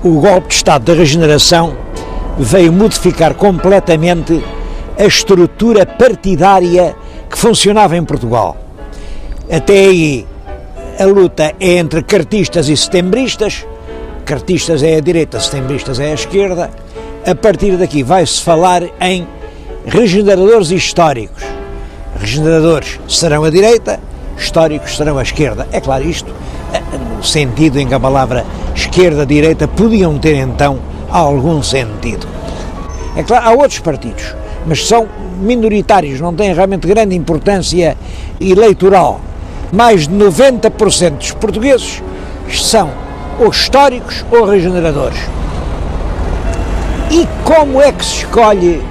O golpe de Estado da Regeneração veio modificar completamente a estrutura partidária que funcionava em Portugal. Até aí a luta é entre cartistas e setembristas. Cartistas é a direita, setembristas é a esquerda. A partir daqui vai-se falar em regeneradores históricos. Regeneradores serão a direita, históricos serão a esquerda. É claro, isto no sentido em que a palavra esquerda-direita podiam ter então algum sentido. É claro, há outros partidos, mas são minoritários, não têm realmente grande importância eleitoral. Mais de 90% dos portugueses são ou históricos ou regeneradores. E como é que se escolhe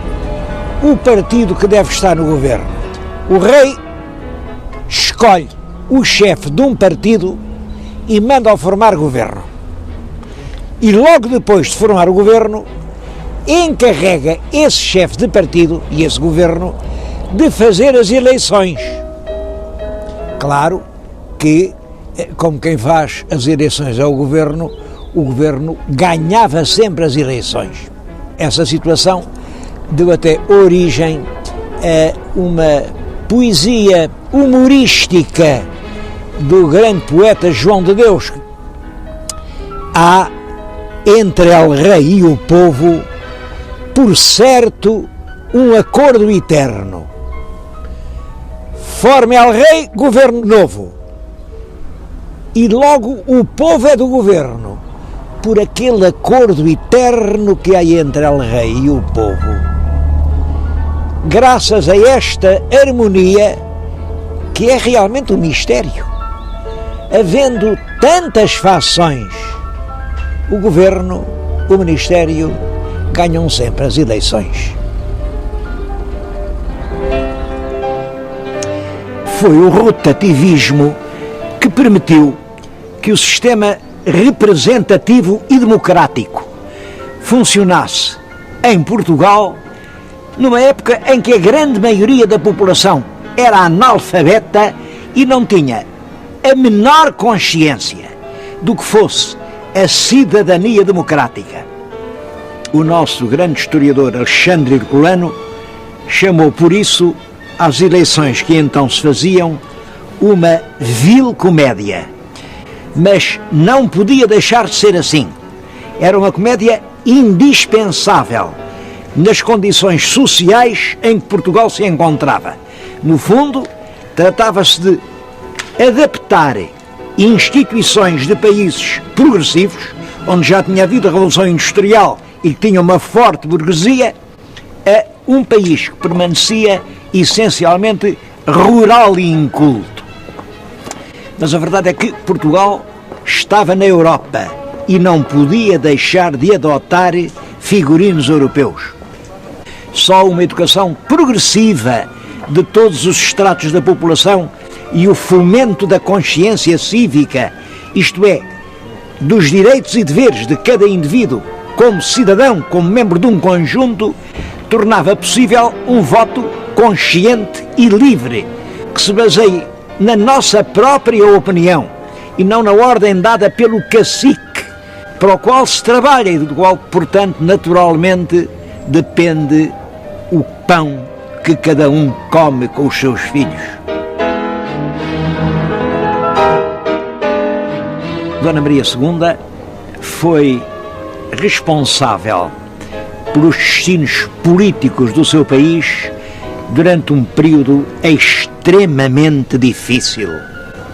o partido que deve estar no governo? O rei escolhe o chefe de um partido e manda-o formar governo. E logo depois de formar o governo, encarrega esse chefe de partido e esse governo de fazer as eleições. Claro que, como quem faz as eleições ao governo, o governo ganhava sempre as eleições. Essa situação deu até origem a uma poesia humorística do grande poeta João de Deus. Há entre el rei e o povo, por certo, um acordo eterno. Forme el rei, governo novo. E logo o povo é do governo, por aquele acordo eterno que há entre el rei e o povo. Graças a esta harmonia, que é realmente um mistério, havendo tantas fações, o governo, o ministério, ganham sempre as eleições. Foi o rotativismo que permitiu que o sistema representativo e democrático funcionasse em Portugal numa época em que a grande maioria da população era analfabeta e não tinha a menor consciência do que fosse a cidadania democrática. O nosso grande historiador Alexandre Herculano chamou por isso às eleições que então se faziam uma vil comédia. Mas não podia deixar de ser assim. Era uma comédia indispensável nas condições sociais em que Portugal se encontrava. No fundo, tratava-se de adaptar instituições de países progressivos, onde já tinha havido a Revolução Industrial e que tinha uma forte burguesia, a um país que permanecia essencialmente rural e inculto. Mas a verdade é que Portugal estava na Europa e não podia deixar de adotar figurinos europeus. Só uma educação progressiva de todos os estratos da população e o fomento da consciência cívica, isto é, dos direitos e deveres de cada indivíduo como cidadão, como membro de um conjunto, tornava possível um voto consciente e livre, que se baseie na nossa própria opinião e não na ordem dada pelo cacique, para o qual se trabalha e do qual, portanto, naturalmente, depende o pão que cada um come com os seus filhos. Dona Maria II foi responsável pelos destinos políticos do seu país durante um período extremamente difícil.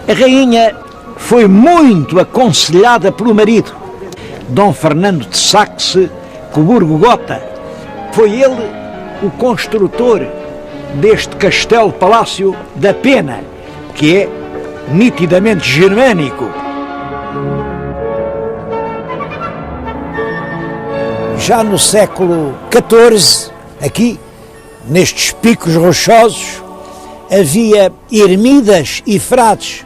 A rainha foi muito aconselhada pelo marido, Dom Fernando de Saxe-Coburgo-Gotha. Foi ele o construtor deste castelo-palácio da Pena, que é nitidamente germânico. Já no século XIV, aqui, nestes picos rochosos, havia ermidas e frades.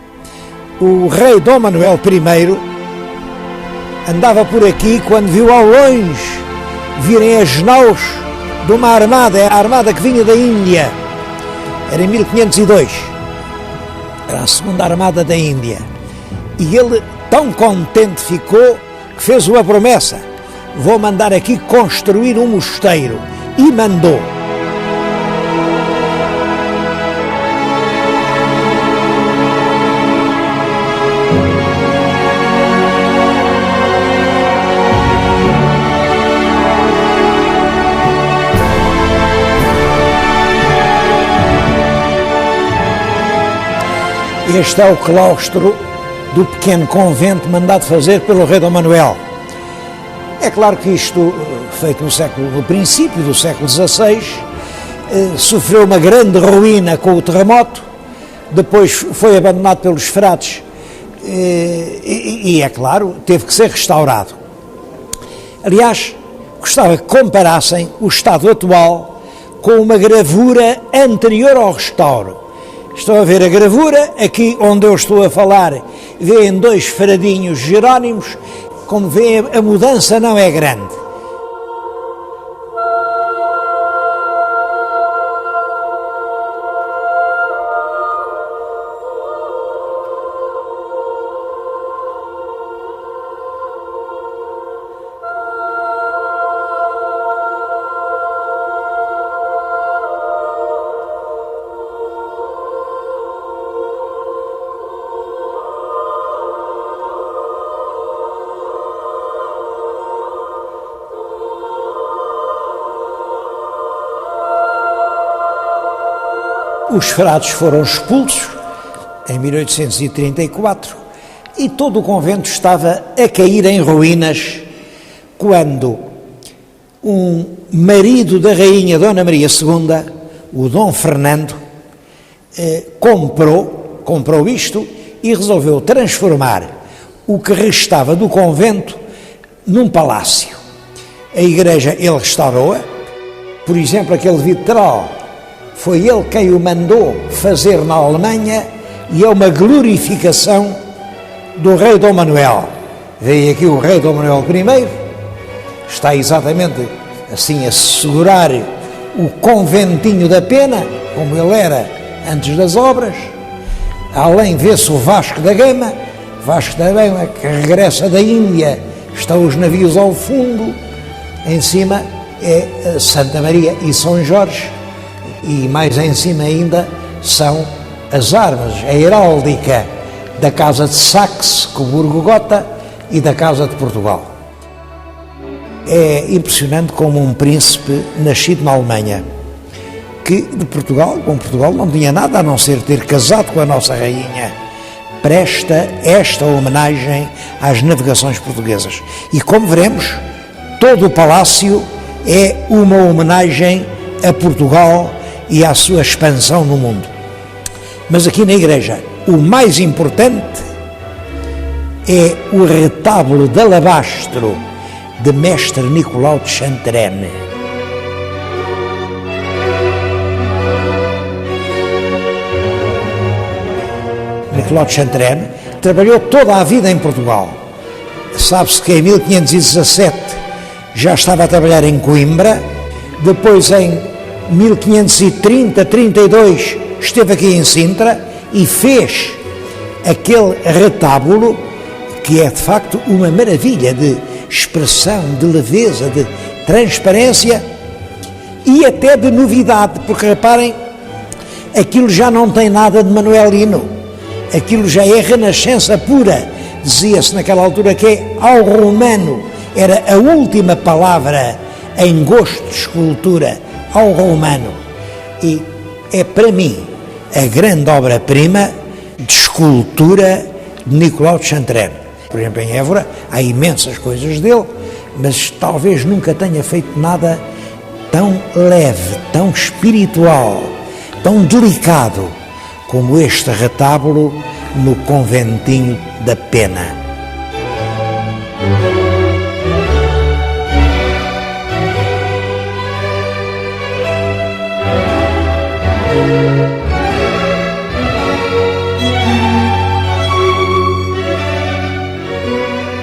O rei Dom Manuel I andava por aqui quando viu ao longe virem as naus de uma armada, a armada que vinha da Índia. Era em 1502. Era a segunda armada da Índia. E ele tão contente ficou que fez uma promessa: vou mandar aqui construir um mosteiro, e mandou. Este é o claustro do pequeno convento mandado fazer pelo rei Dom Manuel. É claro que isto, feito no princípio do século XVI, sofreu uma grande ruína com o terremoto, depois foi abandonado pelos frades e é claro, teve que ser restaurado. Aliás, gostava que comparassem o estado atual com uma gravura anterior ao restauro. Estão a ver a gravura, aqui onde eu estou a falar, vêem dois fradinhos jerónimos, como vêem a mudança não é grande. Os frades foram expulsos em 1834 e todo o convento estava a cair em ruínas quando um marido da rainha Dona Maria II, o Dom Fernando, comprou isto e resolveu transformar o que restava do convento num palácio. A igreja ele restaurou-a, por exemplo, aquele vitral foi ele quem o mandou fazer na Alemanha e é uma glorificação do rei Dom Manuel. Veio aqui o rei Dom Manuel I, está exatamente assim a segurar o conventinho da Pena, como ele era antes das obras. Além vê-se o Vasco da Gama que regressa da Índia, estão os navios ao fundo, em cima é Santa Maria e São Jorge, e mais em cima ainda são as armas, a heráldica da Casa de Saxe, Coburgo-Gotha, e da Casa de Portugal. É impressionante como um príncipe nascido na Alemanha, que de Portugal, com Portugal não tinha nada a não ser ter casado com a nossa rainha, presta esta homenagem às navegações portuguesas. E como veremos, todo o palácio é uma homenagem a Portugal e à sua expansão no mundo. Mas aqui na igreja, o mais importante é o retábulo de alabastro de Mestre Nicolau de Chantrenne. Nicolau de Chantrenne trabalhou toda a vida em Portugal. Sabe-se que em 1517 já estava a trabalhar em Coimbra, depois em 1530-32 esteve aqui em Sintra e fez aquele retábulo que é de facto uma maravilha de expressão, de leveza, de transparência e até de novidade, porque reparem, aquilo já não tem nada de manuelino, aquilo já é renascença pura. Dizia-se naquela altura que é ao romano, era a última palavra em gosto de escultura, ao romano, e é para mim a grande obra-prima de escultura de Nicolau de Chantrenne. Por exemplo, em Évora há imensas coisas dele, mas talvez nunca tenha feito nada tão leve, tão espiritual, tão delicado como este retábulo no conventinho da Pena.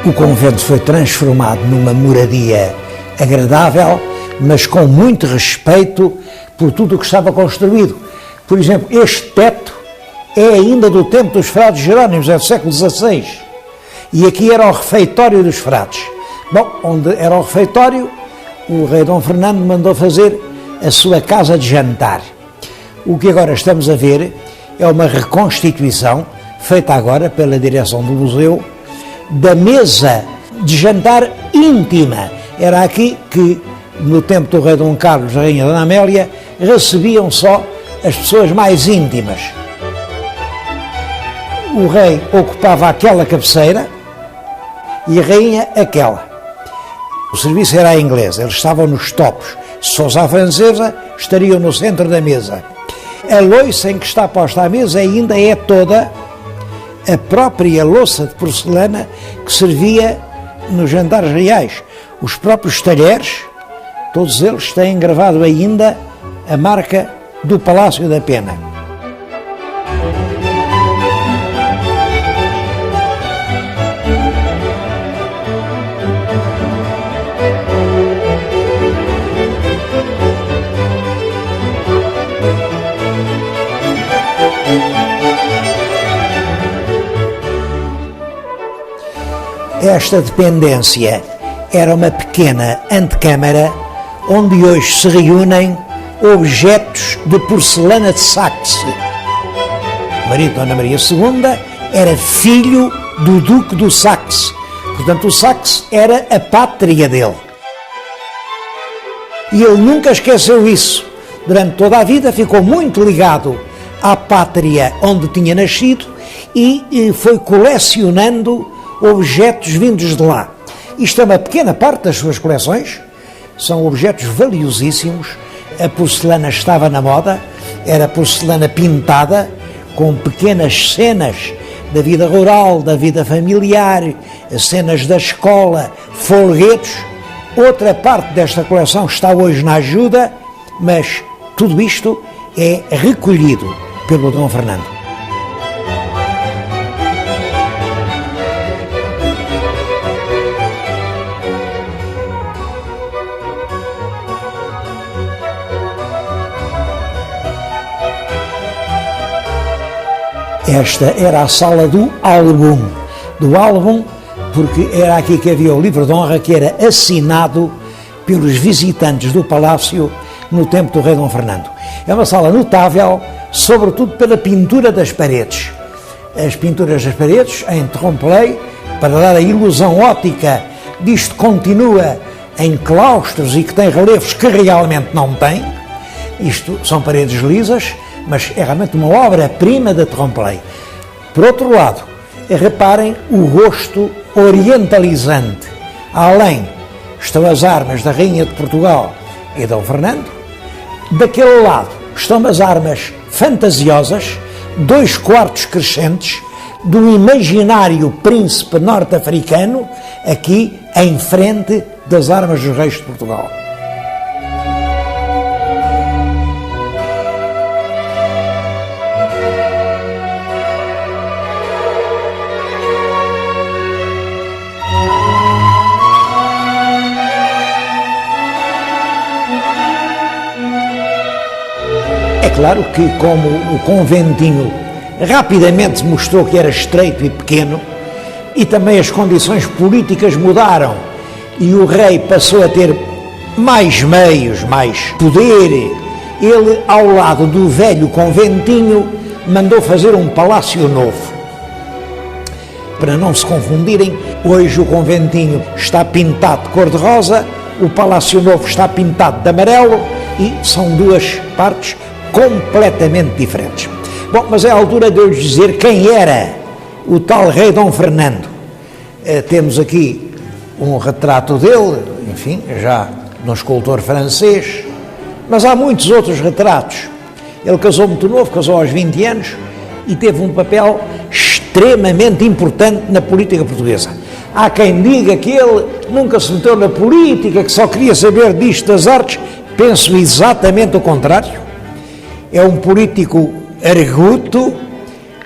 O convento foi transformado numa moradia agradável, mas com muito respeito por tudo o que estava construído. Por exemplo, este teto é ainda do tempo dos frades jerónimos, é do século XVI. E aqui era o refeitório dos frades. Bom, onde era o refeitório, o rei Dom Fernando mandou fazer a sua casa de jantar. O que agora estamos a ver é uma reconstituição, feita agora pela direção do museu, da mesa de jantar íntima. Era aqui que, no tempo do rei Dom Carlos e da rainha Dona Amélia, recebiam só as pessoas mais íntimas. O rei ocupava aquela cabeceira e a rainha aquela. O serviço era a inglesa, eles estavam nos topos. Se fosse a francesa, estariam no centro da mesa. A louça em que está posta a mesa ainda é toda a própria louça de porcelana que servia nos jantares reais. Os próprios talheres, todos eles têm gravado ainda a marca do Palácio da Pena. Esta dependência era uma pequena antecâmara onde hoje se reúnem objetos de porcelana de Saxe. O marido de Dona Maria II era filho do Duque do Saxe, portanto o Saxe era a pátria dele. E ele nunca esqueceu isso. Durante toda a vida ficou muito ligado à pátria onde tinha nascido e foi colecionando objetos vindos de lá. Isto é uma pequena parte das suas coleções, são objetos valiosíssimos. A porcelana estava na moda, era porcelana pintada, com pequenas cenas da vida rural, da vida familiar, cenas da escola, folguetos. Outra parte desta coleção está hoje na ajuda, mas tudo isto é recolhido pelo Dom Fernando. Esta era a sala do álbum, porque era aqui que havia o livro de honra que era assinado pelos visitantes do palácio no tempo do rei Dom Fernando. É uma sala notável, sobretudo pela pintura das paredes. As pinturas das paredes, em trompe-l'œil, para dar a ilusão óptica disto continua em claustros e que tem relevos que realmente não tem. Isto são paredes lisas, mas é realmente uma obra-prima de trompe-l'œil. Por outro lado, reparem o rosto orientalizante. Além estão as armas da Rainha de Portugal e Dom Fernando. Daquele lado estão as armas fantasiosas, 2 quartos crescentes, do imaginário príncipe norte-africano, aqui em frente das armas dos reis de Portugal. É claro que, como o conventinho rapidamente mostrou que era estreito e pequeno, e também as condições políticas mudaram, e o rei passou a ter mais meios, mais poder, ele, ao lado do velho conventinho, mandou fazer um palácio novo. Para não se confundirem, hoje o conventinho está pintado de cor-de-rosa, o palácio novo está pintado de amarelo, e são 2 partes completamente diferentes. Bom, mas é a altura de eu lhes dizer quem era o tal rei Dom Fernando. Temos aqui um retrato dele, enfim, já de um escultor francês, mas há muitos outros retratos. Ele casou muito novo, casou aos 20 anos e teve um papel extremamente importante na política portuguesa. Há quem diga que ele nunca se meteu na política, que só queria saber disto das artes. Penso exatamente o contrário. É um político arguto,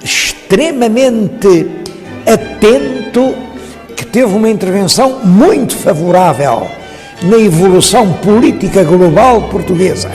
extremamente atento, que teve uma intervenção muito favorável na evolução política global portuguesa.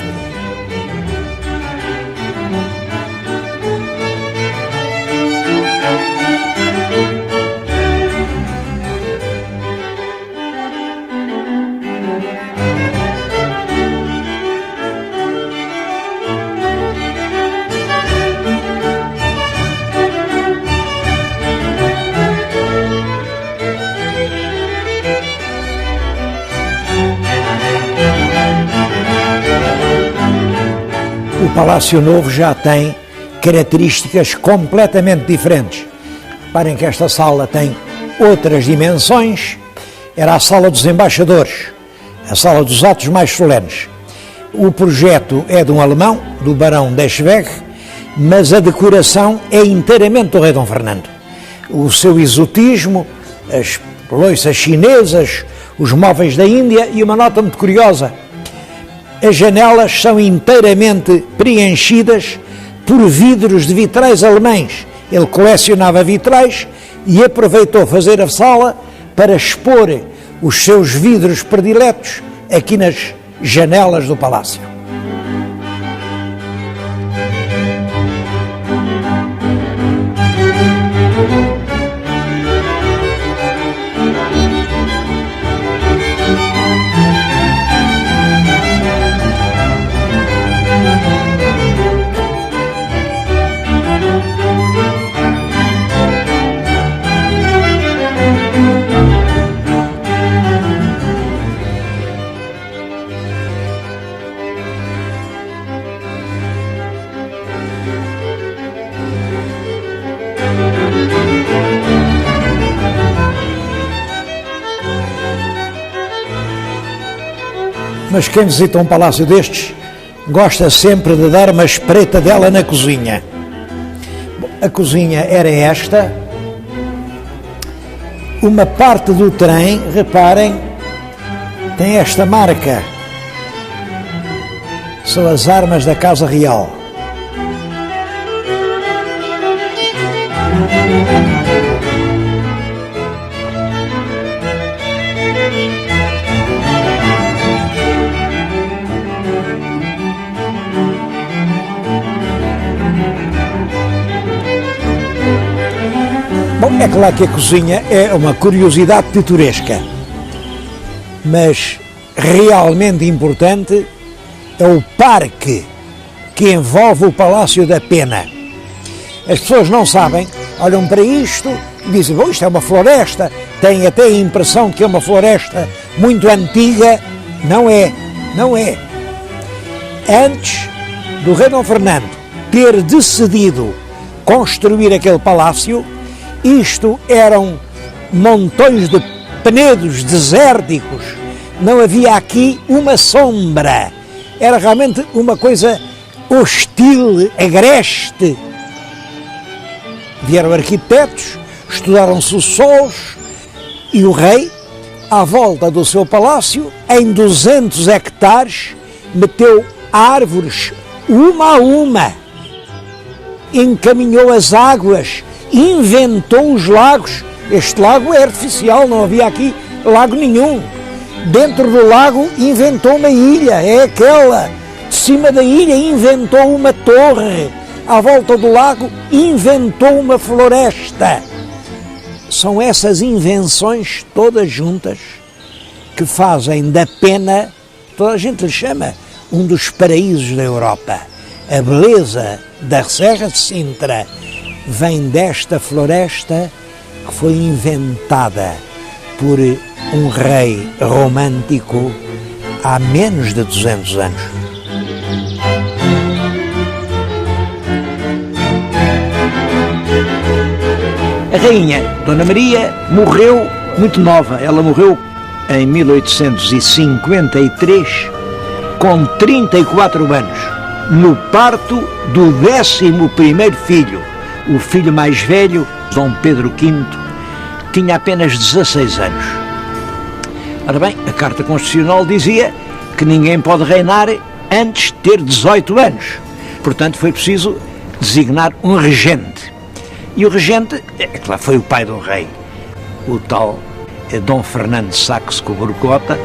O Palácio Novo já tem características completamente diferentes. Reparem que esta sala tem outras dimensões. Era a sala dos embaixadores, a sala dos atos mais solenes. O projeto é de um alemão, do barão d'Eschwege, mas a decoração é inteiramente do rei Dom Fernando. O seu exotismo, as louças chinesas, os móveis da Índia e uma nota muito curiosa. As janelas são inteiramente preenchidas por vidros de vitrais alemães. Ele colecionava vitrais e aproveitou fazer a sala para expor os seus vidros prediletos aqui nas janelas do palácio. Mas quem visita um palácio destes gosta sempre de dar uma espreitadela na cozinha. A cozinha era esta. Uma parte do trem, reparem, tem esta marca. São as armas da Casa Real. Bom, é claro que a cozinha é uma curiosidade pitoresca, mas realmente importante é o parque que envolve o Palácio da Pena. As pessoas não sabem, olham para isto e dizem, bom, isto é uma floresta, têm até a impressão de que é uma floresta muito antiga. Não é, não é. Antes do rei Dom Fernando ter decidido construir aquele palácio, isto eram montões de penedos desérticos, não havia aqui uma sombra, era realmente uma coisa hostil, agreste. Vieram arquitetos, estudaram-se os solos e o rei, à volta do seu palácio, em 200 hectares, meteu árvores uma a uma, encaminhou as águas, inventou os lagos. Este lago é artificial, não havia aqui lago nenhum. Dentro do lago inventou uma ilha, é aquela. De cima da ilha inventou uma torre. À volta do lago inventou uma floresta. São essas invenções todas juntas que fazem da Pena, toda a gente lhe chama, um dos paraísos da Europa. A beleza da Serra de Sintra vem desta floresta que foi inventada por um rei romântico há menos de 200 anos. A rainha Dona Maria morreu muito nova. Ela morreu em 1853 com 34 anos, no parto do 11º filho. O filho mais velho, Dom Pedro V, tinha apenas 16 anos. Ora bem, a Carta Constitucional dizia que ninguém pode reinar antes de ter 18 anos. Portanto, foi preciso designar um regente. E o regente, é claro, foi o pai do rei, o tal Dom Fernando de Saxe-Coburgo-Gotha.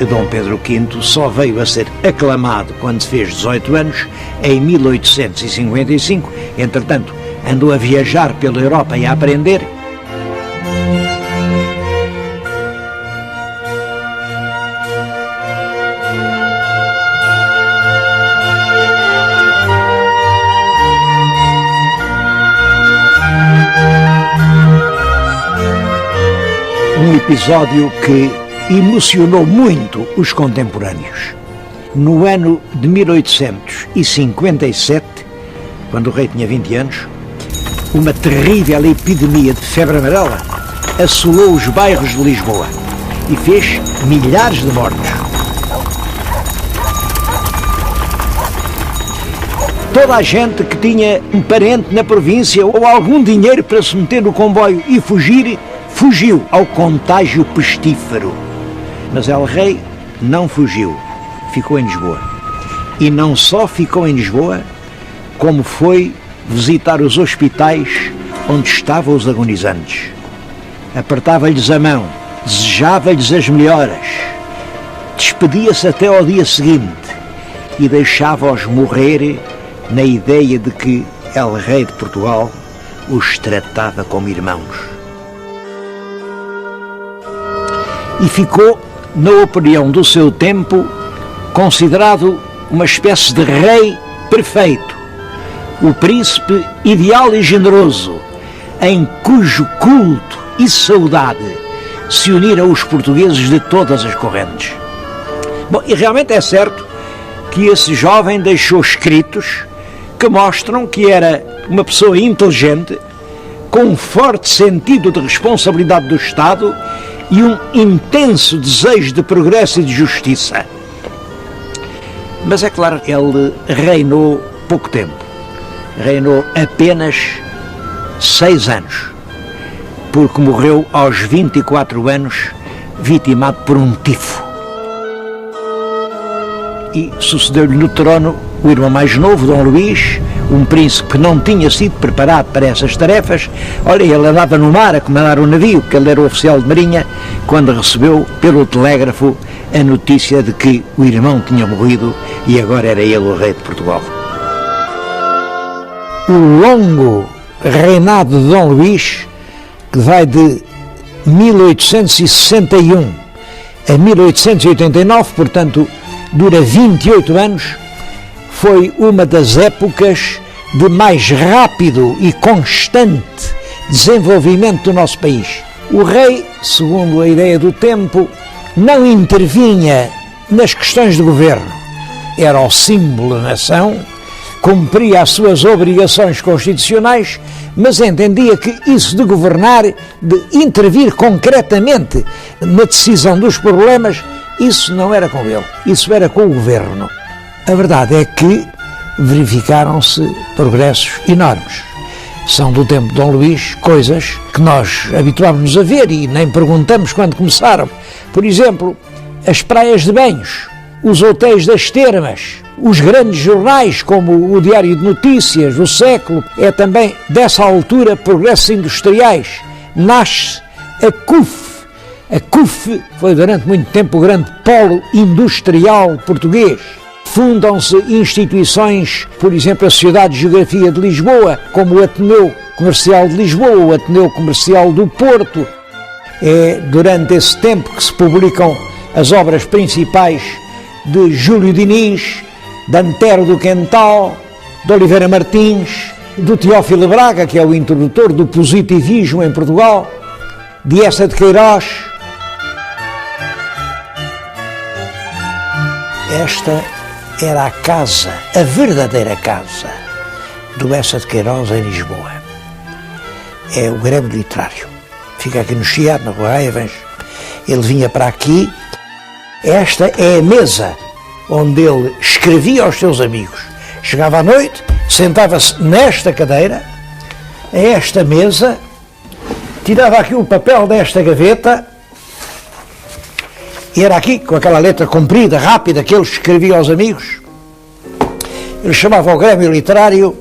Dom Pedro V só veio a ser aclamado quando fez 18 anos, em 1855. Entretanto, andou a viajar pela Europa e a aprender. Um episódio que emocionou muito os contemporâneos. No ano de 1857, quando o rei tinha 20 anos, uma terrível epidemia de febre amarela assolou os bairros de Lisboa e fez milhares de mortos. Toda a gente que tinha um parente na província ou algum dinheiro para se meter no comboio e fugir, fugiu ao contágio pestífero. Mas El Rei não fugiu, ficou em Lisboa. E não só ficou em Lisboa, como foi visitar os hospitais onde estavam os agonizantes. Apertava-lhes a mão, desejava-lhes as melhoras, despedia-se até ao dia seguinte e deixava-os morrer na ideia de que El Rei de Portugal os tratava como irmãos. E ficou, na opinião do seu tempo, considerado uma espécie de rei perfeito, o príncipe ideal e generoso, em cujo culto e saudade se uniram os portugueses de todas as correntes. Bom, e realmente é certo que esse jovem deixou escritos que mostram que era uma pessoa inteligente, com um forte sentido de responsabilidade do Estado e um intenso desejo de progresso e de justiça. Mas é claro, ele reinou pouco tempo. Reinou apenas 6 anos, porque morreu aos 24 anos, vitimado por um tifo. E sucedeu-lhe no trono o irmão mais novo, Dom Luís, um príncipe que não tinha sido preparado para essas tarefas. Olha, ele andava no mar a comandar um navio, porque ele era oficial de marinha, quando recebeu pelo telégrafo a notícia de que o irmão tinha morrido e agora era ele o rei de Portugal. O longo reinado de Dom Luís, que vai de 1861 a 1889, portanto dura 28 anos, foi uma das épocas de mais rápido e constante desenvolvimento do nosso país. O rei, segundo a ideia do tempo, não intervinha nas questões de governo. Era o símbolo da nação, cumpria as suas obrigações constitucionais, mas entendia que isso de governar, de intervir concretamente na decisão dos problemas, isso não era com ele, isso era com o governo. A verdade é que verificaram-se progressos enormes. São do tempo de Dom Luís coisas que nós habituámos-nos a ver e nem perguntamos quando começaram. Por exemplo, as praias de banhos, os hotéis das termas, os grandes jornais como o Diário de Notícias, o Século, é também dessa altura progressos industriais. Nasce a CUF. A CUF foi durante muito tempo o grande polo industrial português. Fundam-se instituições, por exemplo, a Sociedade de Geografia de Lisboa, como o Ateneu Comercial de Lisboa, o Ateneu Comercial do Porto. É durante esse tempo que se publicam as obras principais de Júlio Diniz, de Antero do Quental, de Oliveira Martins, do Teófilo Braga, que é o introdutor do positivismo em Portugal, de Essa de Queiroz. Esta era a casa, a verdadeira casa do Essa de Queiroz em Lisboa. É o Grêmio Literário. Fica aqui no Chiado, na Rua Evans. Ele vinha para aqui. Esta é a mesa onde ele escrevia aos seus amigos. Chegava à noite, sentava-se nesta cadeira, a esta mesa, tirava aqui o papel desta gaveta, e era aqui, com aquela letra comprida, rápida, que ele escrevia aos amigos. Ele chamava ao Grêmio Literário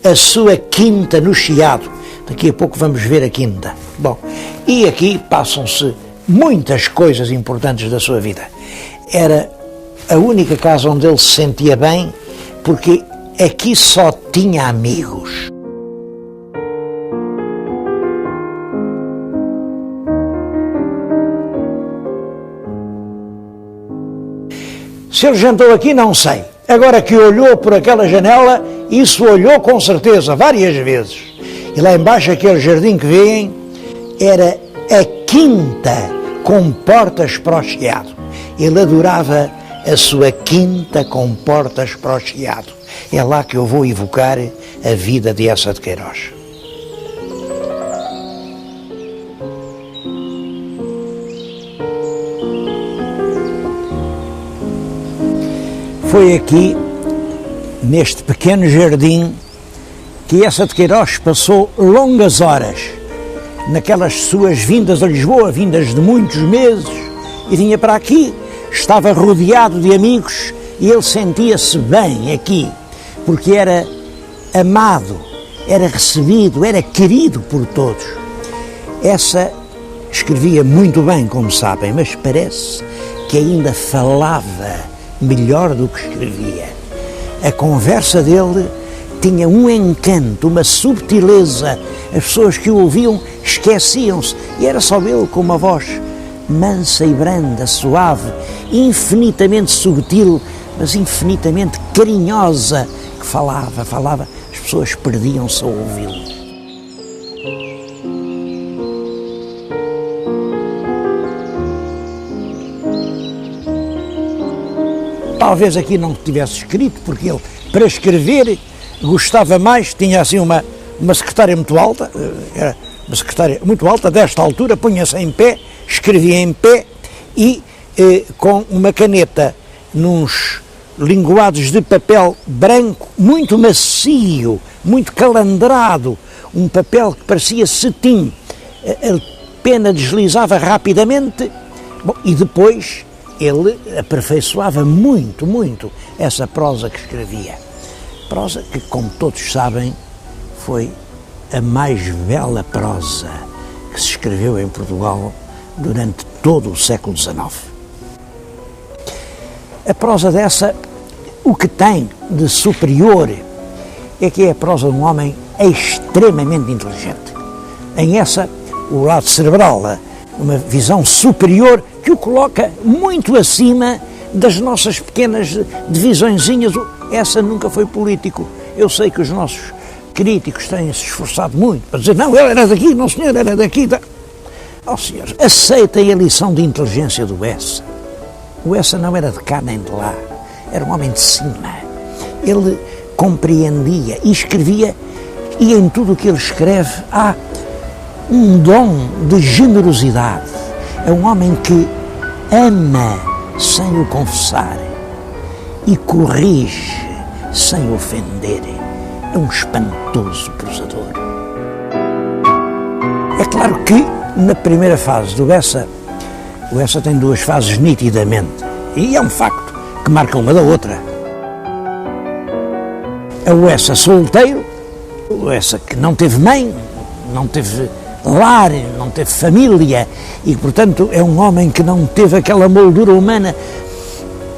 a sua quinta no Chiado. Daqui a pouco vamos ver a quinta. Bom, e aqui passam-se muitas coisas importantes da sua vida. Era a única casa onde ele se sentia bem, porque aqui só tinha amigos. Se ele jantou aqui, não sei. Agora que olhou por aquela janela, isso olhou com certeza, várias vezes. E lá embaixo, aquele jardim que veem, era a quinta com portas para o Chiado. Ele adorava a sua quinta com portas para o Chiado. É lá que eu vou evocar a vida de Eça de Queiroz. Foi aqui, neste pequeno jardim, que Eça de Queiroz passou longas horas, naquelas suas vindas a Lisboa, vindas de muitos meses, e vinha para aqui, estava rodeado de amigos e ele sentia-se bem aqui, porque era amado, era recebido, era querido por todos. Eça escrevia muito bem, como sabem, mas parece que ainda falava melhor do que escrevia. A conversa dele tinha um encanto, uma subtileza. As pessoas que o ouviam esqueciam-se, e era só ele com uma voz mansa e branda, suave, infinitamente subtil, mas infinitamente carinhosa, que falava, as pessoas perdiam-se a ouvi-lo. Talvez aqui não tivesse escrito, porque ele, para escrever, gostava mais, tinha assim uma secretária muito alta, era uma secretária muito alta, desta altura, punha-se em pé, escrevia em pé e com uma caneta nos linguados de papel branco, muito macio, muito calandrado, um papel que parecia cetim. A pena deslizava rapidamente. Bom, e depois ele aperfeiçoava muito, muito essa prosa que escrevia. Prosa que, como todos sabem, foi a mais bela prosa que se escreveu em Portugal durante todo o século XIX. A prosa dessa, o que tem de superior é que é a prosa de um homem extremamente inteligente. Em essa, o lado cerebral, uma visão superior que o coloca muito acima das nossas pequenas divisõezinhas. Essa nunca foi político. Eu sei que os nossos críticos têm se esforçado muito para dizer, não, ele era daqui, não, senhor, era daqui. Oh, senhores, aceitem a lição de inteligência do Eça. O Eça não era de cá nem de lá, era um homem de cima. Ele compreendia e escrevia, e em tudo o que ele escreve há um dom de generosidade. É um homem que ama sem o confessar e corrige sem ofender. É um espantoso prosador. É claro que na primeira fase do Eça, o Eça tem duas fases nitidamente, e é um facto que marca uma da outra. É o Eça solteiro, o Eça que não teve mãe, não teve lar, não teve família, e portanto é um homem que não teve aquela moldura humana,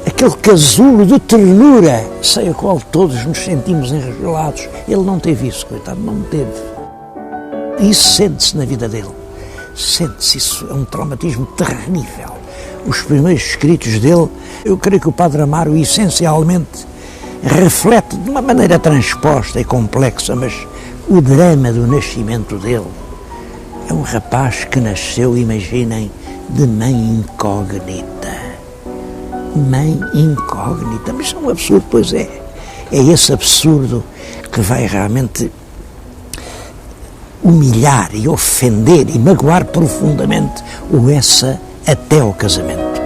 aquele casulo de ternura, sem a qual todos nos sentimos enregulados. Ele não teve isso, coitado, não teve. E isso sente-se na vida dele. Sente-se, isso é um traumatismo terrível. Os primeiros escritos dele, eu creio que o Padre Amaro essencialmente reflete de uma maneira transposta e complexa, mas o drama do nascimento dele. É um rapaz que nasceu, imaginem, de mãe incógnita. Mãe incógnita, mas é um absurdo, pois é. É esse absurdo que vai realmente humilhar e ofender e magoar profundamente o Eça até ao casamento.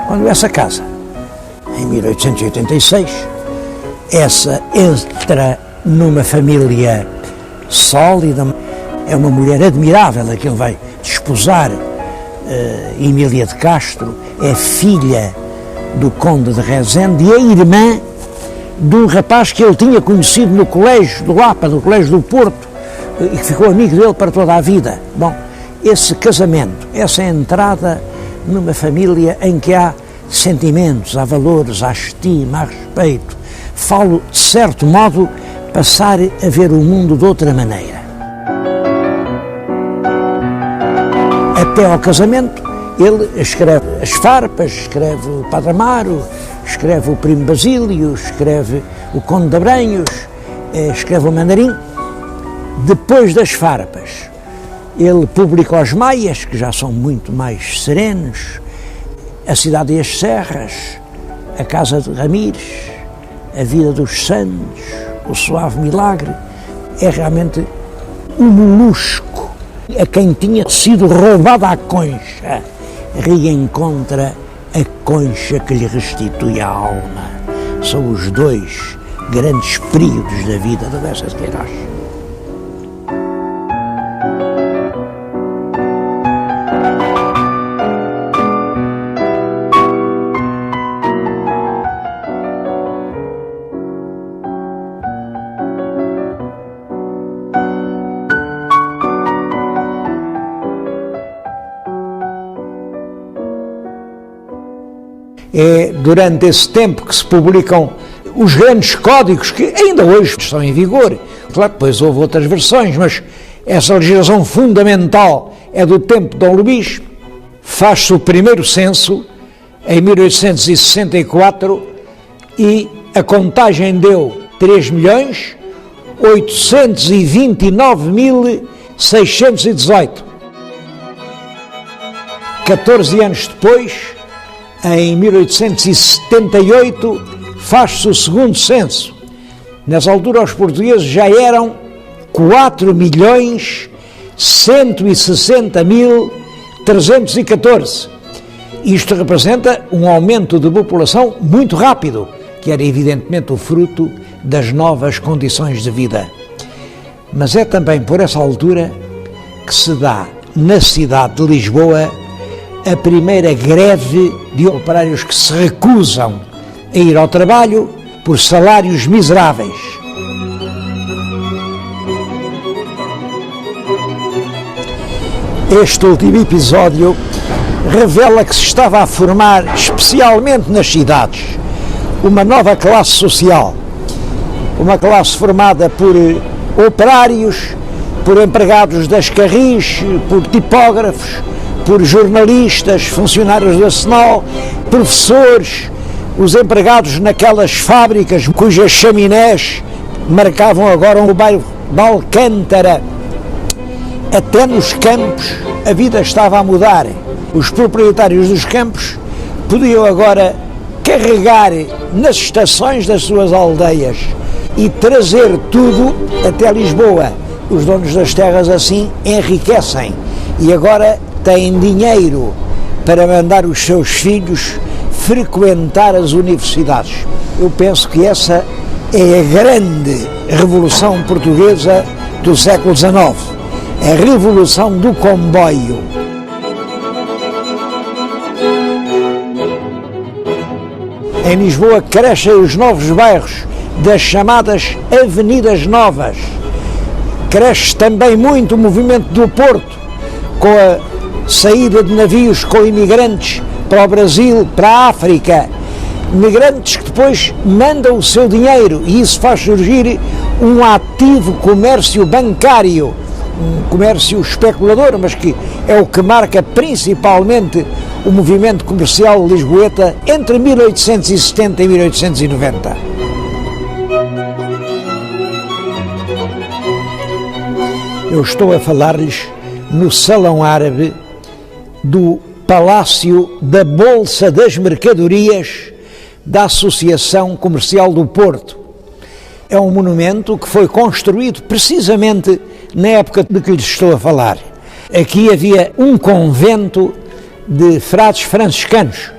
Quando Eça casa, em 1886, Eça entra numa família sólida, é uma mulher admirável a que ele vai desposar. Emília de Castro é filha do conde de Rezende e é irmã de um rapaz que ele tinha conhecido no colégio do Lapa, no colégio do Porto, e que ficou amigo dele para toda a vida. Bom, esse casamento, essa entrada numa família em que há sentimentos, há valores, há estima, há respeito, falo, de certo modo, passar a ver o mundo de outra maneira. Até ao casamento, ele escreve as farpas, escreve o Padre Amaro, escreve o Primo Basílio, escreve o Conde de Abranhos, escreve o Mandarim. Depois das farpas, ele publica os Maias, que já são muito mais serenos, A Cidade e as Serras, A Casa de Ramires, A Vida dos Santos, O Suave Milagre. É realmente um molusco a quem tinha sido roubada a concha, reencontra a concha que lhe restitui a alma. São os dois grandes períodos da vida do Bessa de Queiroz. É durante esse tempo que se publicam os grandes códigos que ainda hoje estão em vigor. Claro, depois houve outras versões, mas essa legislação fundamental é do tempo de Dom Luís. Faz-se o primeiro censo em 1864 e a contagem deu 3.829.618. 14 anos depois, em 1878, faz-se o segundo censo. Nessa altura, os portugueses já eram 4.160.314. Isto representa um aumento de população muito rápido, que era evidentemente o fruto das novas condições de vida. Mas é também por essa altura que se dá, na cidade de Lisboa, a primeira greve de operários que se recusam a ir ao trabalho por salários miseráveis. Este último episódio revela que se estava a formar, especialmente nas cidades, uma nova classe social. Uma classe formada por operários, por empregados das Carris, por tipógrafos, por jornalistas, funcionários da SNOL, professores, os empregados naquelas fábricas cujas chaminés marcavam agora o bairro de Alcântara. Até nos campos a vida estava a mudar. Os proprietários dos campos podiam agora carregar nas estações das suas aldeias e trazer tudo até Lisboa. Os donos das terras assim enriquecem e agora têm dinheiro para mandar os seus filhos frequentar as universidades. Eu penso que essa é a grande revolução portuguesa do século XIX, a revolução do comboio. Em Lisboa crescem os novos bairros das chamadas avenidas novas. Cresce também muito o movimento do Porto, com a saída de navios com imigrantes para o Brasil, para a África, imigrantes que depois mandam o seu dinheiro e isso faz surgir um ativo comércio bancário, um comércio especulador, mas que é o que marca principalmente o movimento comercial lisboeta entre 1870 e 1890. Eu estou a falar-lhes no Salão Árabe do Palácio da Bolsa das Mercadorias da Associação Comercial do Porto. É um monumento que foi construído precisamente na época de que lhes estou a falar. Aqui havia um convento de frades franciscanos.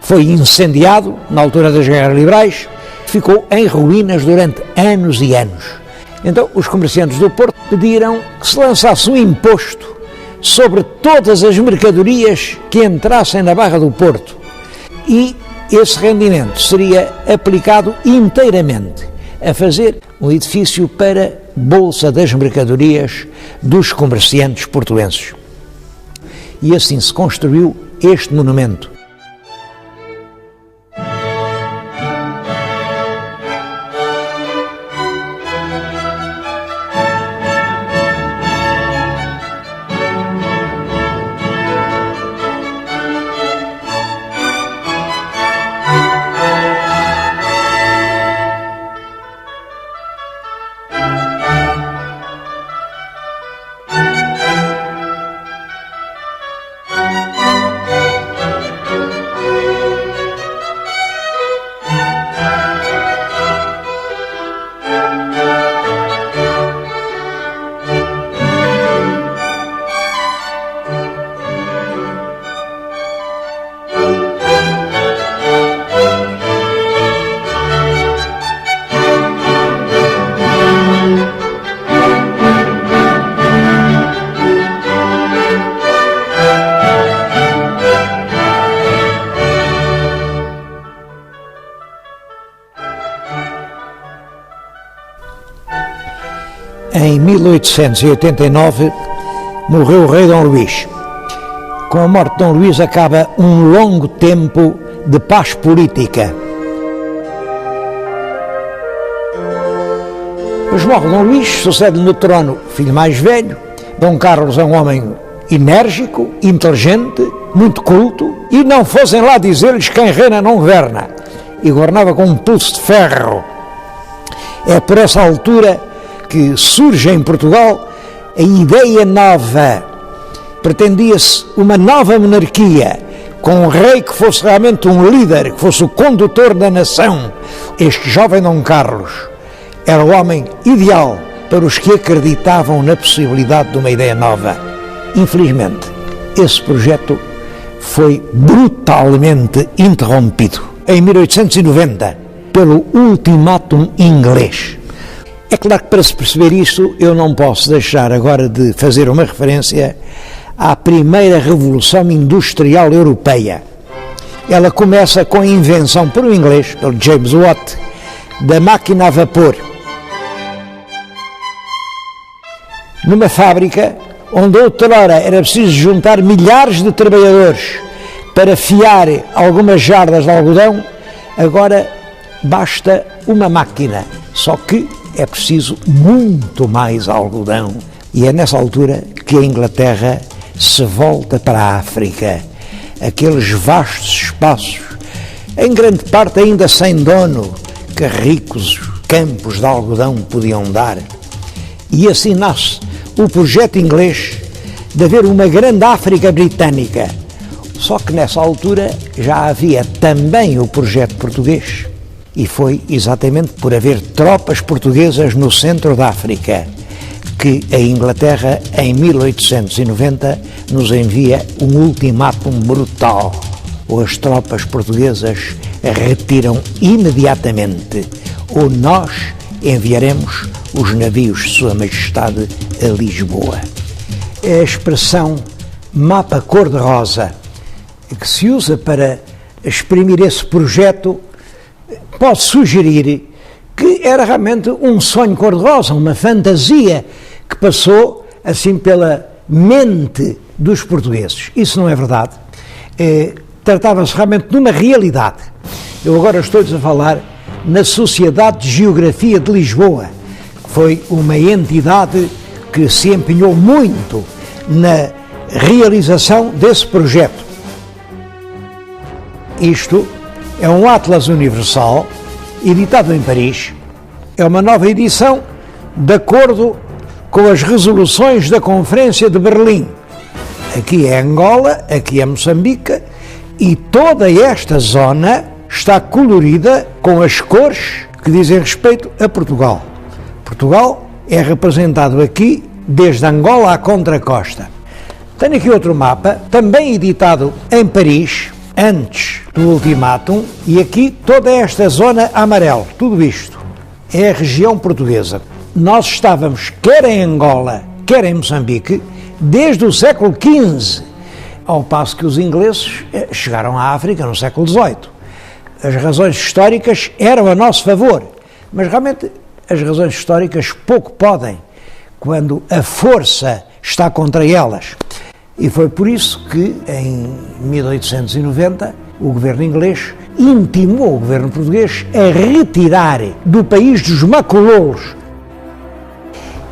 Foi incendiado na altura das Guerras Liberais, ficou em ruínas durante anos e anos. Então os comerciantes do Porto pediram que se lançasse um imposto sobre todas as mercadorias que entrassem na Barra do Porto e esse rendimento seria aplicado inteiramente a fazer um edifício para Bolsa das Mercadorias dos comerciantes portuenses. E assim se construiu este monumento. Em 1889 morreu o rei Dom Luís. Com a morte de Dom Luís acaba um longo tempo de paz política. Mas morre Dom Luís, sucede no trono o filho mais velho. Dom Carlos é um homem enérgico, inteligente, muito culto, e não fossem lá dizer-lhes quem reina não governa, e governava com um pulso de ferro. É por essa altura que surge em Portugal a ideia nova. Pretendia-se uma nova monarquia, com um rei que fosse realmente um líder, que fosse o condutor da nação. Este jovem Dom Carlos era o homem ideal para os que acreditavam na possibilidade de uma ideia nova. Infelizmente, esse projeto foi brutalmente interrompido em 1890 pelo ultimátum inglês. É claro que para se perceber isto eu não posso deixar agora de fazer uma referência à primeira revolução industrial europeia. Ela começa com a invenção por um inglês, pelo James Watt, da máquina a vapor. Numa fábrica onde outrora era preciso juntar milhares de trabalhadores para fiar algumas jardas de algodão, agora basta uma máquina, só que é preciso muito mais algodão. E é nessa altura que a Inglaterra se volta para a África, aqueles vastos espaços, em grande parte ainda sem dono, que ricos campos de algodão podiam dar. E assim nasce o projeto inglês de haver uma grande África britânica. Só que nessa altura já havia também o projeto português, e foi exatamente por haver tropas portuguesas no centro da África que a Inglaterra, em 1890, nos envia um ultimátum brutal. Ou as tropas portuguesas retiram imediatamente, ou nós enviaremos os navios de Sua Majestade a Lisboa. A expressão mapa cor-de-rosa, que se usa para exprimir esse projeto, pode sugerir que era realmente um sonho cor-de-rosa, uma fantasia que passou assim pela mente dos portugueses. Isso não é verdade. Tratava-se realmente de uma realidade. Eu agora estou-lhes a falar na Sociedade de Geografia de Lisboa, que foi uma entidade que se empenhou muito na realização desse projeto. Isto é um Atlas Universal, editado em Paris. É uma nova edição de acordo com as resoluções da Conferência de Berlim. Aqui é Angola, aqui é Moçambique, e toda esta zona está colorida com as cores que dizem respeito a Portugal. Portugal é representado aqui desde Angola à contracosta. Tenho aqui outro mapa, também editado em Paris, antes do ultimátum, e aqui toda esta zona amarela, tudo isto é a região portuguesa. Nós estávamos quer em Angola, quer em Moçambique, desde o século XV, ao passo que os ingleses chegaram à África no século XVIII. As razões históricas eram a nosso favor, mas realmente as razões históricas pouco podem quando a força está contra elas. E foi por isso que, em 1890, o governo inglês intimou o governo português a retirar do país dos macololos.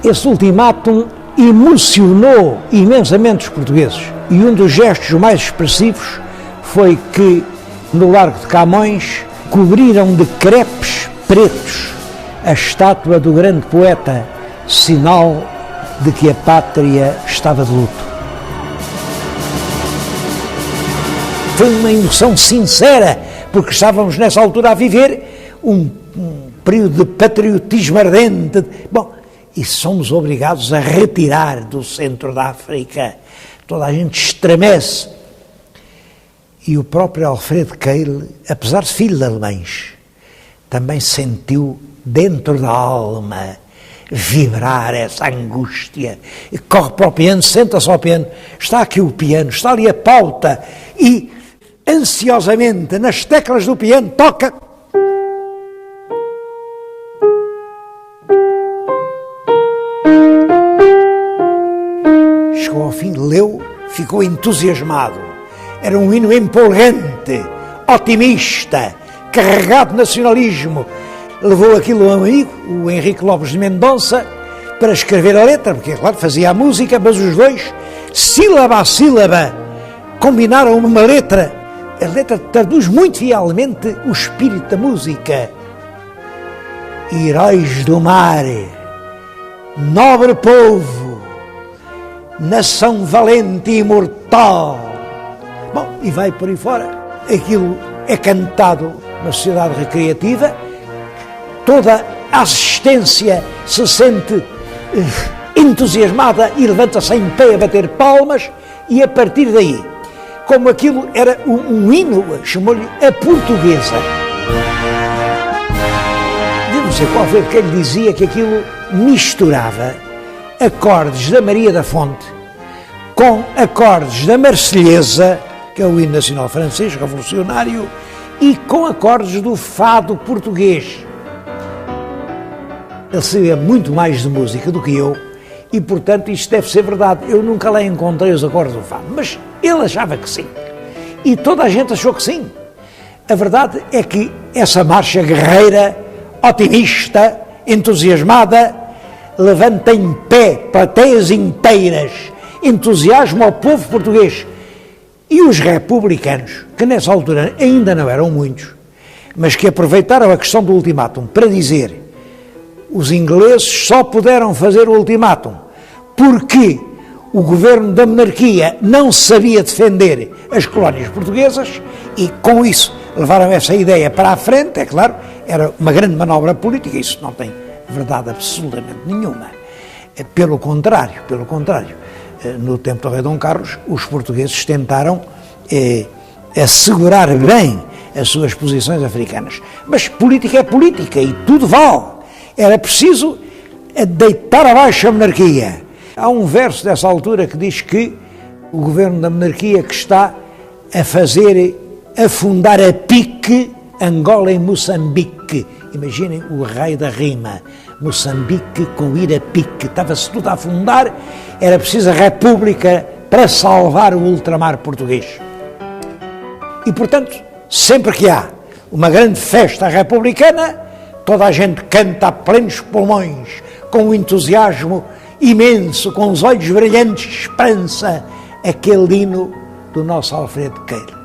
Esse ultimátum emocionou imensamente os portugueses, e um dos gestos mais expressivos foi que, no Largo de Camões, cobriram de crepes pretos a estátua do grande poeta, sinal de que a pátria estava de luto. Foi uma emoção sincera, porque estávamos nessa altura a viver um período de patriotismo ardente. Bom, e somos obrigados a retirar do centro da África. Toda a gente estremece. E o próprio Alfred Keil, apesar de filho de alemães, também sentiu dentro da alma vibrar essa angústia. E corre para o piano, senta-se ao piano, está aqui o piano, está ali a pauta, e ansiosamente nas teclas do piano toca. chegou ao fim, leu, ficou entusiasmado. Era um hino empolgante, otimista, carregado de nacionalismo. Levou aquilo a um amigo, o Henrique Lopes de Mendonça, para escrever a letra, porque, claro, fazia a música, mas os dois, sílaba a sílaba, combinaram uma letra. A letra traduz muito fielmente o espírito da música. Heróis do mar, nobre povo, nação valente e imortal. Bom, e vai por aí fora. Aquilo é cantado na sociedade recreativa, toda a assistência se sente entusiasmada e levanta-se em pé a bater palmas, e a partir daí, como aquilo era um hino, chamou-lhe a portuguesa. Não sei qual foi porque ele dizia que aquilo misturava acordes da Maria da Fonte com acordes da Marselhesa, que é o hino nacional francês, revolucionário, e com acordes do fado português. Ele sabia muito mais de música do que eu e, portanto, isto deve ser verdade. Eu nunca lá encontrei os acordes do fado, mas ele achava que sim. E toda a gente achou que sim. A verdade é que essa marcha guerreira, otimista, entusiasmada, levanta em pé plateias inteiras, entusiasma ao povo português. E os republicanos, que nessa altura ainda não eram muitos, mas que aproveitaram a questão do ultimátum para dizer: os ingleses só puderam fazer o ultimátum porque o governo da monarquia não sabia defender as colónias portuguesas, e com isso levaram essa ideia para a frente. É claro, era uma grande manobra política, isso não tem verdade absolutamente nenhuma. Pelo contrário, no tempo do rei Dom Carlos, os portugueses tentaram assegurar bem as suas posições africanas. Mas política é política e tudo vale. Era preciso deitar abaixo a monarquia. Há um verso dessa altura que diz que o governo da monarquia que está a fazer afundar a pique Angola e Moçambique. Imaginem o rei da rima. Moçambique com ir a pique. Estava-se tudo a afundar. Era preciso a república para salvar o ultramar português. E, portanto, sempre que há uma grande festa republicana, toda a gente canta a plenos pulmões, com um entusiasmo imenso, com os olhos brilhantes de esperança, aquele hino do nosso Alfredo Queiro.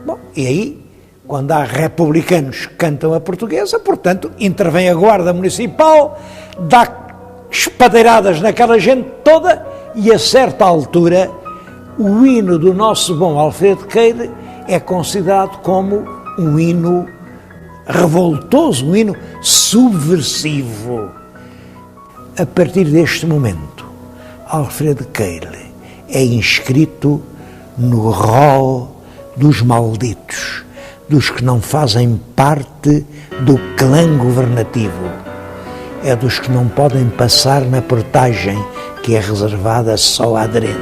Bom, e aí, quando há republicanos que cantam a portuguesa, portanto, intervém a Guarda Municipal, dá espadeiradas naquela gente toda, e a certa altura, o hino do nosso bom Alfredo Queiro é considerado como um hino revoltoso, um hino subversivo. A partir deste momento, Alfredo Queiro é inscrito no rol dos malditos, dos que não fazem parte do clã governativo. É dos que não podem passar na portagem que é reservada só a aderentes.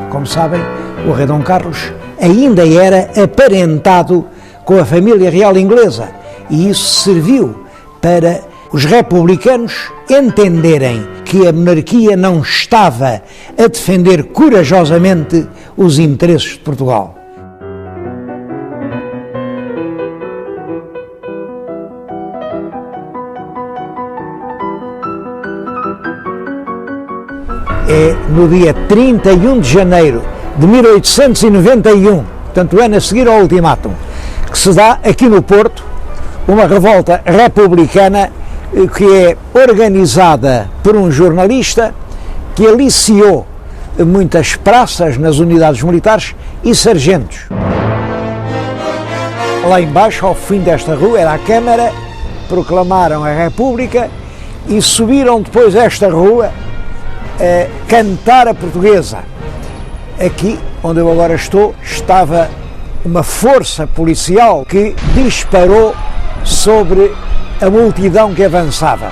Como sabem, o rei Dom Carlos ainda era aparentado com a família real inglesa, e isso serviu para os republicanos entenderem que a monarquia não estava a defender corajosamente os interesses de Portugal. É no dia 31 de janeiro de 1891, portanto, o ano a seguir ao ultimátum, que se dá aqui no Porto uma revolta republicana que é organizada por um jornalista que aliciou muitas praças nas unidades militares e sargentos. Lá embaixo, ao fim desta rua, era a Câmara, proclamaram a República e subiram depois esta rua a cantar a portuguesa. Aqui, onde eu agora estou, estava uma força policial que disparou sobre a multidão que avançava.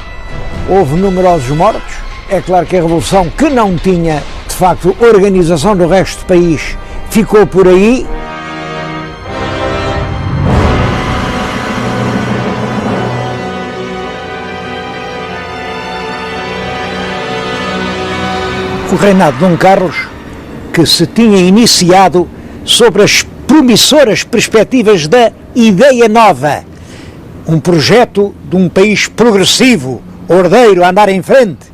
Houve numerosos mortos. É claro que a Revolução, que não tinha, de facto, organização do resto do país, ficou por aí. O reinado de Dom Carlos, que se tinha iniciado sobre as promissoras perspectivas da Ideia Nova, um projeto de um país progressivo, ordeiro, a andar em frente.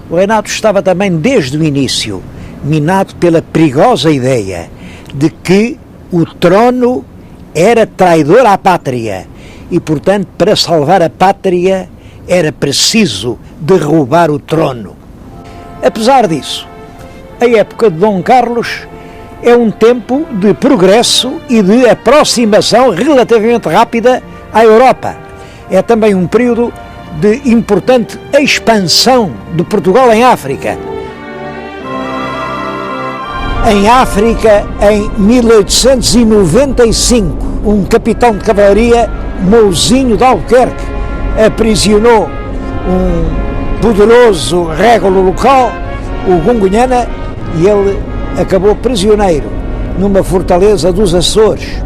O reinado estava também desde o início minado pela perigosa ideia de que o trono era traidor à pátria e, portanto, para salvar a pátria era preciso derrubar o trono. Apesar disso, a época de Dom Carlos é um tempo de progresso e de aproximação relativamente rápida à Europa. É também um período de importante expansão de Portugal em África. Em África, em 1895, um capitão de cavalaria, Mouzinho de Albuquerque, aprisionou um poderoso régulo local, o Gungunhana, e ele acabou prisioneiro numa fortaleza dos Açores.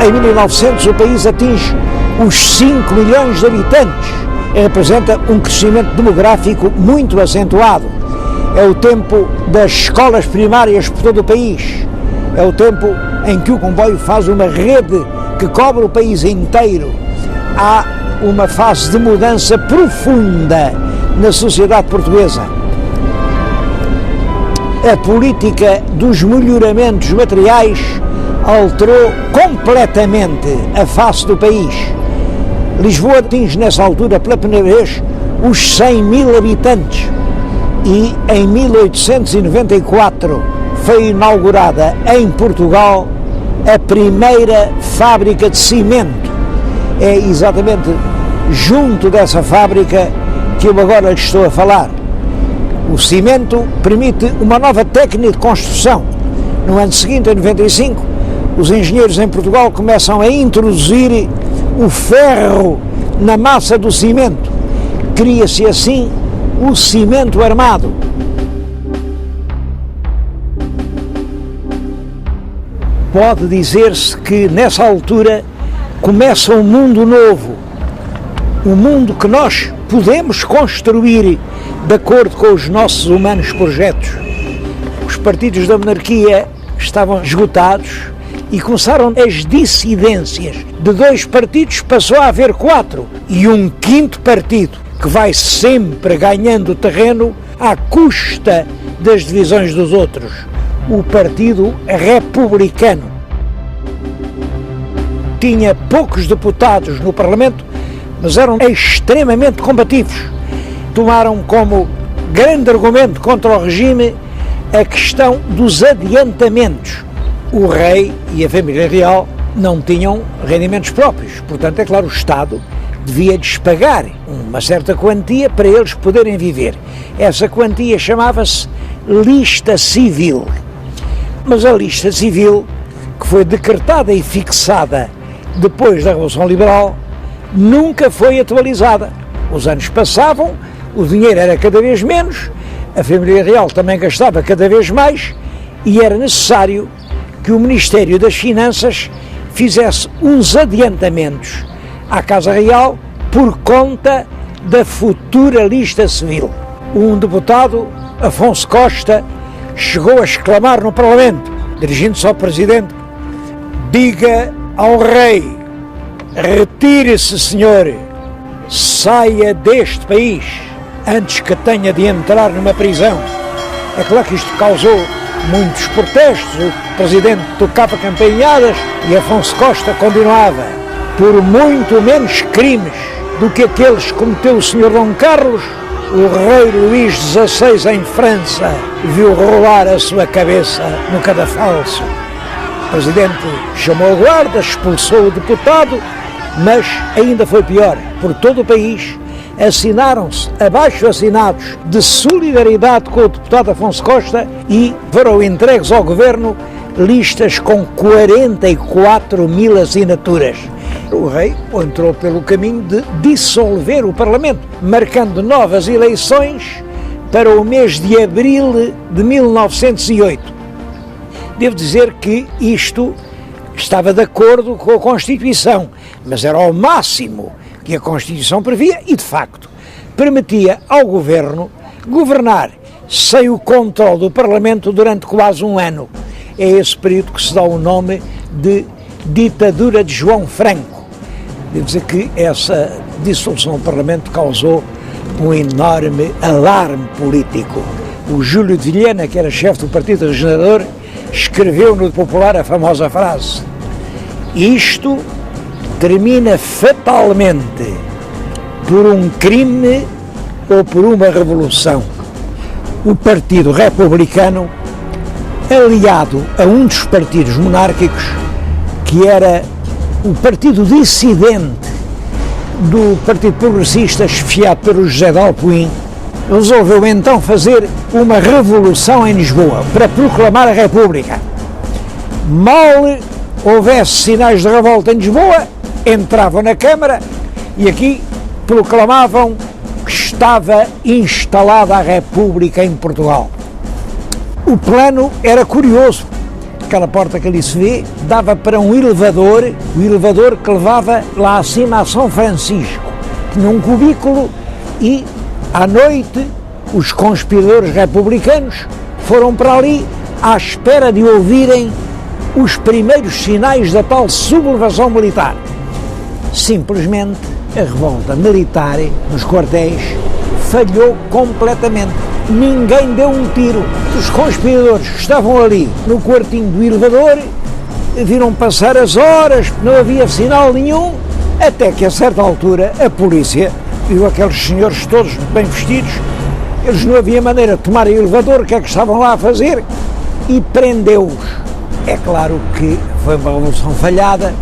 Em 1900 o país atinge os 5 milhões de habitantes e representa um crescimento demográfico muito acentuado. É o tempo das escolas primárias por todo o país. É o tempo em que o comboio faz uma rede que cobre o país inteiro. Há uma fase de mudança profunda na sociedade portuguesa. A política dos melhoramentos materiais alterou completamente a face do país. Lisboa atinge nessa altura pela primeira vez os 100 mil habitantes e em 1894 foi inaugurada em Portugal a primeira fábrica de cimento. É exatamente junto dessa fábrica que eu agora lhe estou a falar. O cimento permite uma nova técnica de construção. No ano seguinte, em 95, os engenheiros em Portugal começam a introduzir o ferro na massa do cimento. Cria-se assim o cimento armado. Pode dizer-se que nessa altura começa um mundo novo, um mundo que nós podemos construir de acordo com os nossos humanos projetos. Os partidos da monarquia estavam esgotados e começaram as dissidências. De 2 partidos passou a haver 4 e um 5º partido que vai sempre ganhando terreno à custa das divisões dos outros, o Partido Republicano. Tinha poucos deputados no Parlamento, mas eram extremamente combativos. Tomaram como grande argumento contra o regime a questão dos adiantamentos. O rei e a família real não tinham rendimentos próprios, portanto, é claro, o Estado devia-lhes pagar uma certa quantia para eles poderem viver. Essa quantia chamava-se lista civil. Mas a lista civil, que foi decretada e fixada depois da Revolução Liberal, nunca foi atualizada. Os anos passavam, o dinheiro era cada vez menos, a família real também gastava cada vez mais e era necessário que o Ministério das Finanças fizesse uns adiantamentos à Casa Real por conta da futura lista civil. Um deputado, Afonso Costa, chegou a exclamar no Parlamento, dirigindo-se ao Presidente: diga ao rei, retire-se, senhor, saia deste país antes que tenha de entrar numa prisão. É claro que isto causou muitos protestos, o Presidente tocava campainhadas e Afonso Costa continuava: por muito menos crimes do que aqueles que cometeu o Sr. Dom Carlos, o rei Luís XVI em França viu rolar a sua cabeça no cadafalso. O Presidente chamou a guarda, expulsou o deputado, mas ainda foi pior. Por todo o país assinaram-se abaixo-assinados de solidariedade com o deputado Afonso Costa e foram entregues ao governo listas com 44 mil assinaturas. O rei entrou pelo caminho de dissolver o Parlamento, marcando novas eleições para o mês de abril de 1908. Devo dizer que isto estava de acordo com a Constituição, mas era ao máximo que a Constituição previa e, de facto, permitia ao Governo governar sem o controle do Parlamento durante quase um ano. É esse período que se dá o nome de ditadura de João Franco. Devo dizer que essa dissolução do Parlamento causou um enorme alarme político. O Júlio de Vilhena, que era chefe do Partido Regenerador, escreveu no Popular a famosa frase: isto termina fatalmente por um crime ou por uma revolução. O Partido Republicano, aliado a um dos partidos monárquicos, que era o partido dissidente do Partido Progressista, esfiado pelo José de Alpuim, resolveu então fazer uma revolução em Lisboa para proclamar a República. Mal houvesse sinais de revolta em Lisboa, entravam na Câmara e aqui proclamavam que estava instalada a República em Portugal. O plano era curioso. Aquela porta que ali se vê dava para um elevador, o elevador que levava lá acima a São Francisco. Tinha um cubículo e, à noite, os conspiradores republicanos foram para ali à espera de ouvirem os primeiros sinais da tal sublevação militar. Simplesmente, a revolta militar nos quartéis falhou completamente. Ninguém deu um tiro. Os conspiradores que estavam ali no quartinho do elevador viram passar as horas, não havia sinal nenhum, até que a certa altura a polícia viu aqueles senhores todos bem vestidos, eles não havia maneira de tomar o elevador, o que é que estavam lá a fazer, e prendeu-os. É claro que foi uma revolução falhada.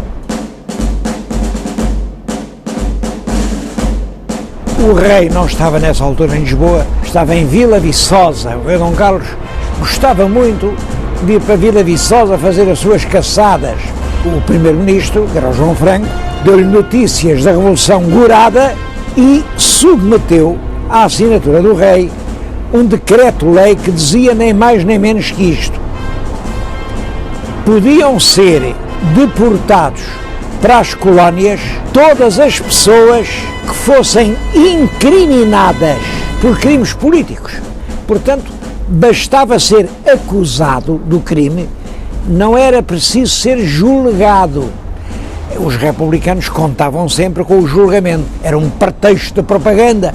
O rei não estava nessa altura em Lisboa, estava em Vila Viçosa. O rei Dom Carlos gostava muito de ir para Vila Viçosa fazer as suas caçadas. O primeiro-ministro, que era o João Franco, deu-lhe notícias da Revolução Gourada e submeteu à assinatura do rei um decreto-lei que dizia nem mais nem menos que isto: podiam ser deportados para as colónias todas as pessoas que fossem incriminadas por crimes políticos. Portanto, bastava ser acusado do crime, não era preciso ser julgado. Os republicanos contavam sempre com o julgamento, era um pretexto de propaganda.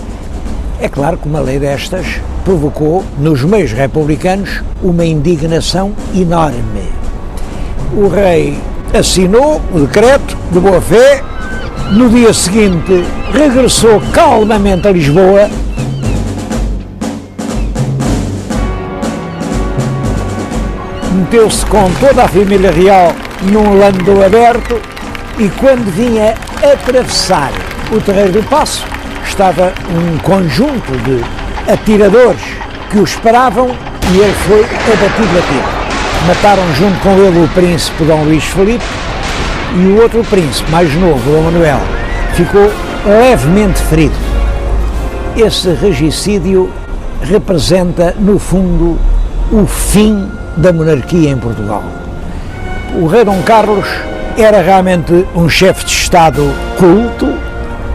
É claro que uma lei destas provocou nos meios republicanos uma indignação enorme. O rei assinou o decreto de boa fé, no dia seguinte regressou calmamente a Lisboa, meteu-se com toda a família real num landau aberto e quando vinha atravessar o Terreiro do Paço estava um conjunto de atiradores que o esperavam e ele foi abatido a tiro. Mataram junto com ele o príncipe Dom Luís Filipe e o outro príncipe, mais novo, Dom Manuel, ficou levemente ferido. Esse regicídio representa, no fundo, o fim da monarquia em Portugal. O rei Dom Carlos era realmente um chefe de Estado culto,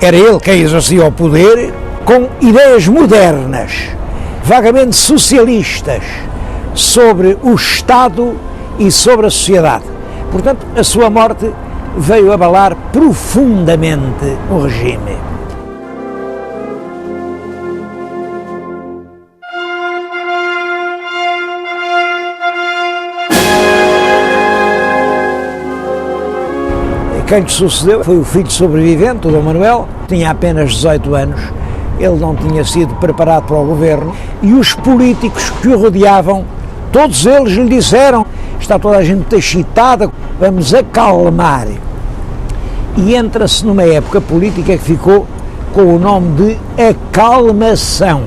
era ele quem exercia o poder, com ideias modernas, vagamente socialistas, sobre o Estado e sobre a sociedade. Portanto, a sua morte veio abalar profundamente o regime. Quem lhe sucedeu foi o filho sobrevivente, o Dom Manuel, tinha apenas 18 anos, ele não tinha sido preparado para o governo e os políticos que o rodeavam, todos eles lhe disseram: está toda a gente excitada, vamos acalmar. E entra-se numa época política que ficou com o nome de acalmação.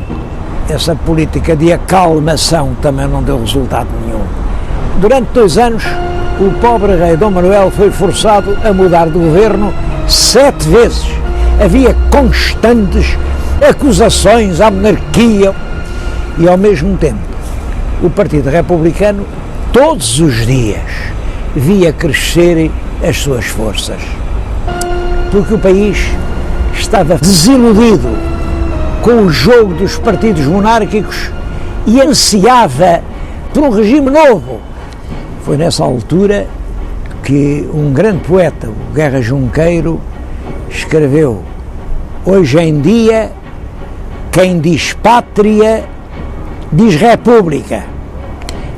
Essa política de acalmação também não deu resultado nenhum. Durante 2 anos, o pobre rei Dom Manuel foi forçado a mudar de governo 7 vezes. Havia constantes acusações à monarquia e, ao mesmo tempo, o Partido Republicano todos os dias via crescer as suas forças, porque o país estava desiludido com o jogo dos partidos monárquicos e ansiava por um regime novo. Foi nessa altura que um grande poeta, o Guerra Junqueiro, escreveu: hoje em dia, quem diz pátria, diz república.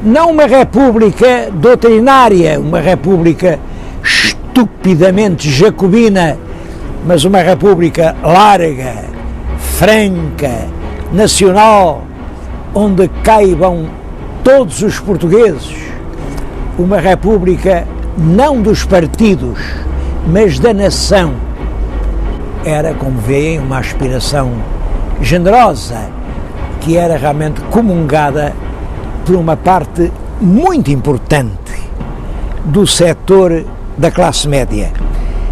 Não uma república doutrinária, uma república estupidamente jacobina, mas uma república larga, franca, nacional, onde caibam todos os portugueses. Uma república não dos partidos, mas da nação. Era, como veem, uma aspiração generosa, que era realmente comungada por uma parte muito importante do setor da classe média.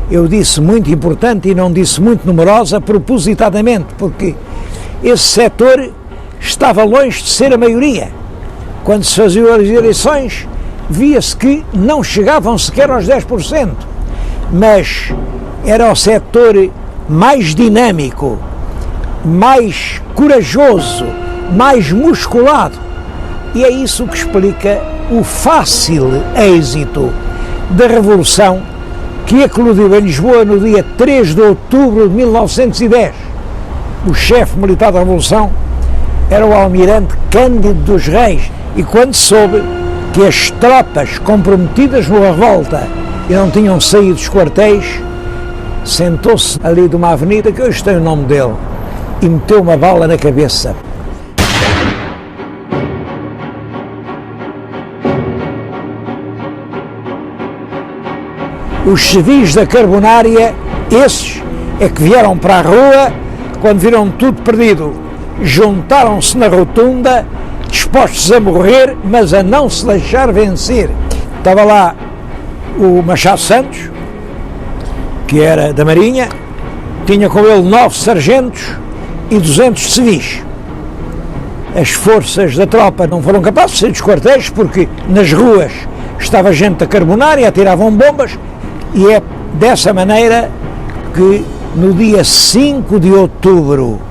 Eu disse muito importante e não disse muito numerosa propositadamente, porque esse setor estava longe de ser a maioria. Quando se faziam as eleições, via-se que não chegavam sequer aos 10%, mas era o setor mais dinâmico, mais corajoso, mais musculado. E é isso que explica o fácil êxito da Revolução, que eclodiu em Lisboa no dia 3 de outubro de 1910. O chefe militar da Revolução era o almirante Cândido dos Reis, e quando soube que as tropas comprometidas na revolta e não tinham saído dos quartéis, sentou-se ali de uma avenida, que hoje tem o nome dele, e meteu uma bala na cabeça. Os civis da Carbonária, esses é que vieram para a rua, quando viram tudo perdido, juntaram-se na rotunda, dispostos a morrer, mas a não se deixar vencer. Estava lá o Machado Santos, que era da Marinha, tinha com ele 9 sargentos e 200 civis. As forças da tropa não foram capazes de sair dos quartéis, porque nas ruas estava gente da Carbonária, atiravam bombas, e é dessa maneira que no dia 5 de outubro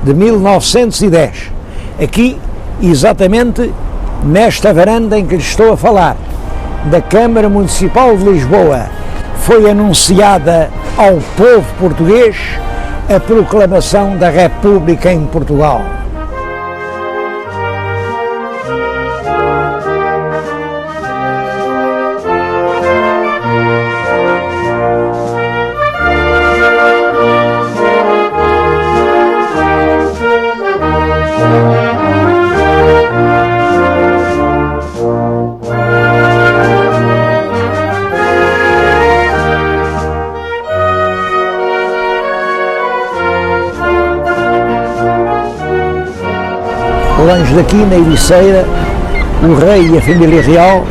de 1910, aqui exatamente nesta varanda em que lhe estou a falar, da Câmara Municipal de Lisboa, foi anunciada ao povo português a proclamação da República em Portugal. Longe daqui, na Ericeira, o rei e a família real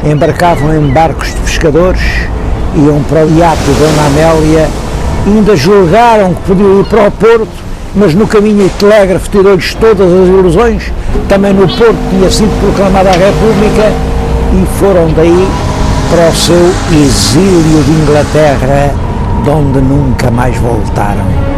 embarcavam em barcos de pescadores, iam para o iate de Dona Amélia, e ainda julgaram que podiam ir para o Porto, mas no caminho o telégrafo tirou-lhes todas as ilusões. Também no Porto tinha sido proclamada a República, e foram daí para o seu exílio de Inglaterra, de onde nunca mais voltaram.